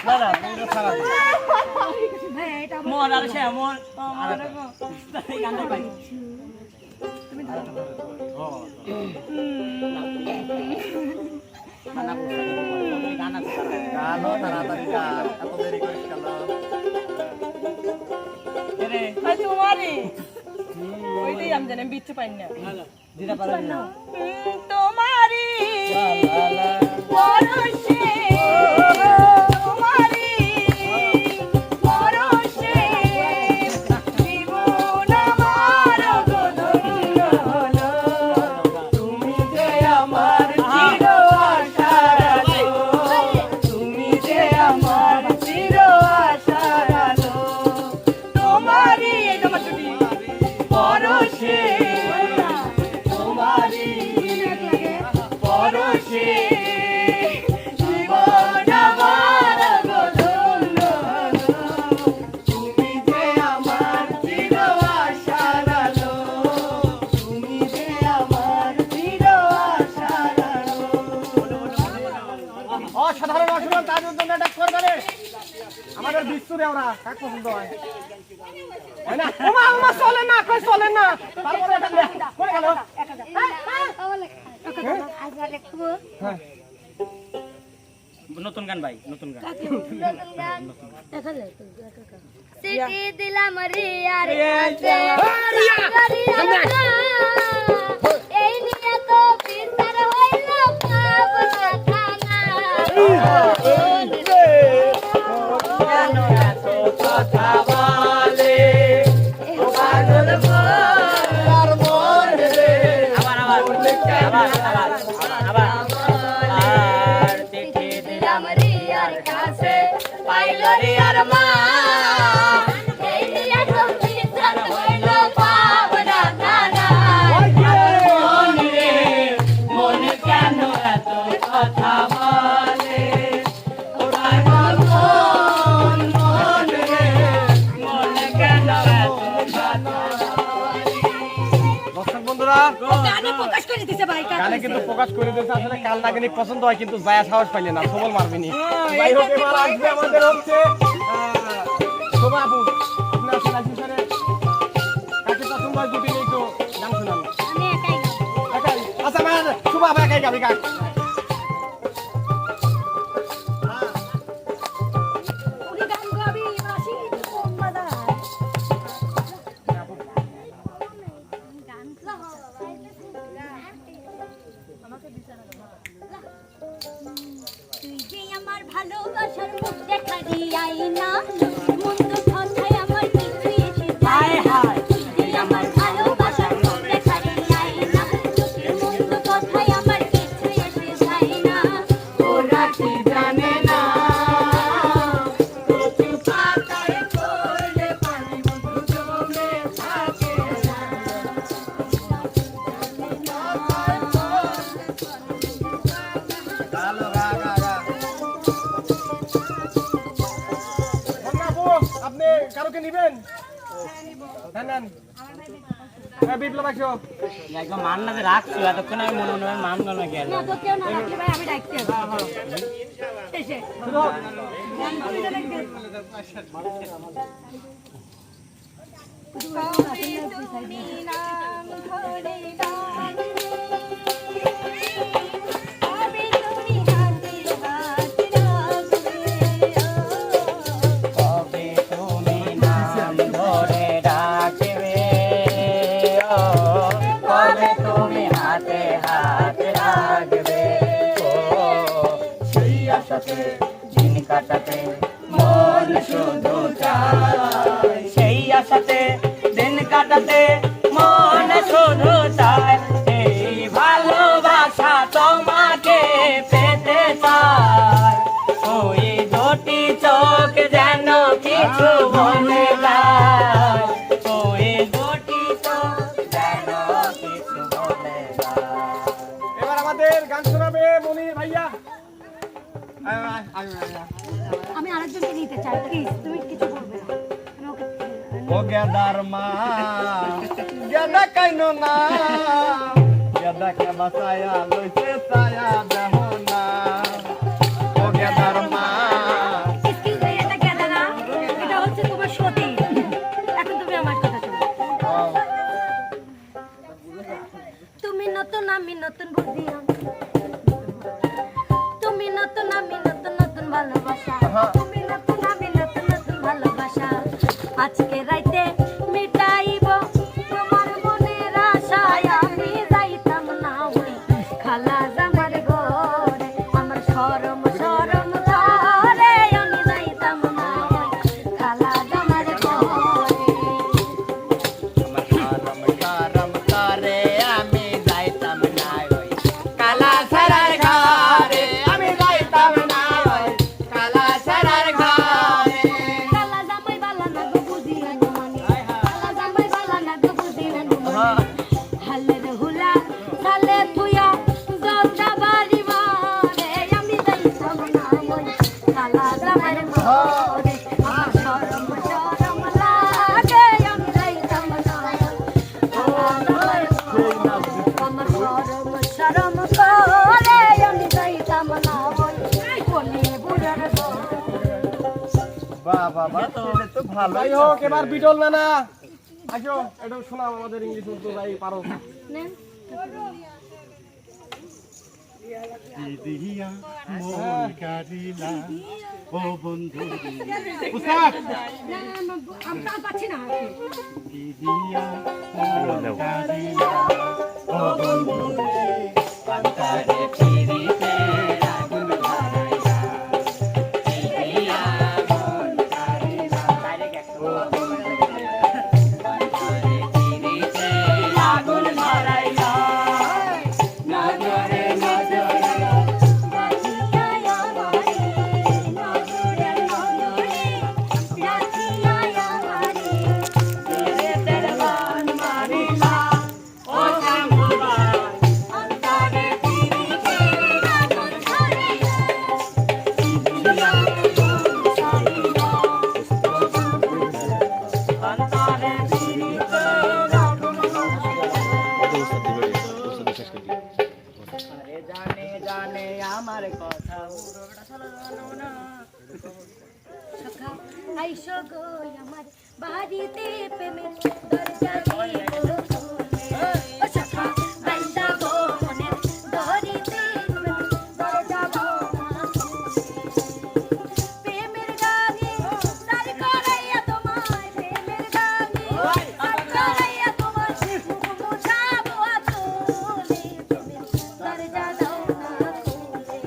দাদা পুরো ছাড়া দে ভাই এটা মোর আর সে মোর আমার গানে পাই তুমি ধরো মানা করতে গান আছে গানো তাড়াতাড়ি গান এত দেরি করিস কেন রে ভাই তোমারই ওইটাই আমি জানি বিচ্ছু পাই না যেটা পারেন না তোমারই লা লা পরশে তোমারই পরশে জীবন আমার গধন্য হলো তুমি যে আমার চির আশার আলো তুমি যে আমার চির আশার আলো তোমারই তোমার ছুটি পরশে তোমারই পরশে জীবন আমার গধন্য হলো তুমি যে আমার চির আশার আলো তুমি যে আমার চির আশার আলো অসাধারণ অসাধারণ তার জন্য নাটক করবে রে আমাদের বিশ্বরে আমরা কাক পছন্দ হয় হয় না ওমা ওমা চলে না কই চলে না তারপরে এটা করে গেল হ্যাঁ নতুন গান ভাই নতুন গান সিটি দিলাম রে আর এই নিয়ে তো বিচার হইল পাবনা থানা কেন এত কথা বলে ও পাগল আর মন রে আবার আর চিঠি দিলাম রে আর কাছে পাইল রে আর মা এই নিয়ে তো বিচার হইল পাবনা থানা মন রে মন কেন এত কথা বলে ও পাগল মন রে মন কেন এত কথা দর্শক বন্ধুরা গানে প্রকাশ করে দিতে ভাই গানে কিন্তু প্রকাশ করে দিয়েছে আসলে কাল নাগিনী পছন্দ হয় কিন্তু জায়া সাহস পাইলে না সবল মারবিনি যাই হোক এবার আসবে আমাদের হচ্ছে শোভা আপু আপনি আসেন আসুন স্যারে কাকে পছন্দ হয় দুটি নেই তো গান শোনান আমি একাই একাই আচ্ছা মানে শোভা আপু একাই গাবি গান উনি গান গাবি বাসি কোন বাদা তুই যে আমার ভালোবাসার মুখ দেখা দিয়াই না মন্দ কথায় আমার কিছু এসে যায় হায় তুই যে আমার ভালোবাসার মুখ দেখা দিয়াই না মন্দ কথায় আমার কিছু এসে যায় না ওরা কি জানে না কচু পাতায় পড়লে পানি বন্ধু জমে থাকে ভালো গা গা গা আপু আপনি কারোকে নিবেন হ্যাঁ নেন হ্যাঁ বিপ্লব আসো একদম মান না যে রাখছো এতক্ষণ আমি মনে মনে মান গেল গেল না তো কেউ না রাখলে ভাই আমি ডাকতে এসে শুনো গান কবিতা ডাকতে তুমি নাম ধরে ডাক আমি তুমি হাতে হাত রাখবে কবে তুমি নাম ধরে ডাকবে ও কবে তুমি হাতে হাত রাখবে ও সেই আশাতে দিন কাটাতে মন শুধু চায় সেই আশাতে দিন কাটাতে মন শুধু চায় এই ভালোবাসা তোমাকে পেতে চায় ওই দুটি চোখ যেন কিছু বলে যায় ওই দুটি চোখ যেন কিছু বলে যায় এবার আমাদের গান শোনাবে মনির ভাইয়া আমি আরেকজনকে নিতে চাই প্লিজ তুমি কিছু বলবে না আমি ওকে ও গেদার মা গেদা কাইনো না গেদা কে বাসায়া লইছে সায়া দেহ না ও গেদার মা ঘরে আমার শরম শরম লাগে আমি যাইতাম না আমার শরম শরম করে আমি যাইতাম না কোনে বুড়ার ঘরে বাহ বাহ বাহ তাহলে তো ভালো যাই হোক এবার বিটল নানা আসো এটা শোনাও আমাদের ইংলিশ উর্দু যাই পারো নেন দিদিয়া মন কারিলা ও বন্ধু উস্তাদ না আমি কাল পাচ্ছি না দিদিয়া মন কারিলা ও বন্ধু অন্তরে ফিরিতে আগুন ধরাইয়া দিদিয়া মন কারিলা অন্তরে ফিরিতে আগুন ধরাইয়া নজরে নজরে রাখিয়া আমারে নজরে নজরে রাখিয়া আমারে তের বান মারিলা ও শামুবাই অন্তরে ফিরিতে আগুন ধরাইয়া অন্তরে ফিরিতে আগুন আরে জানে জানে আমার কথা সখা আইসো গো আমার বাড়িতে প্রেমের দরজা দিয়ে খুলে ও সখা আইসা গো মনের দরিতে প্রেমের দরজা প্রেমের গানে তার করাইয়া তোমায় প্রেমের গানে তার করাইয়া তোমায় মুখ মুছাবো আতলে প্রেমের দরজা দাও না খুলে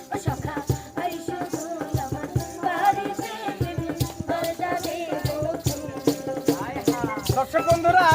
ও সখা আইসো গো আমার বাড়িতে প্রেমের দরজা দিয়ে খুলে দর্শক বন্ধুরা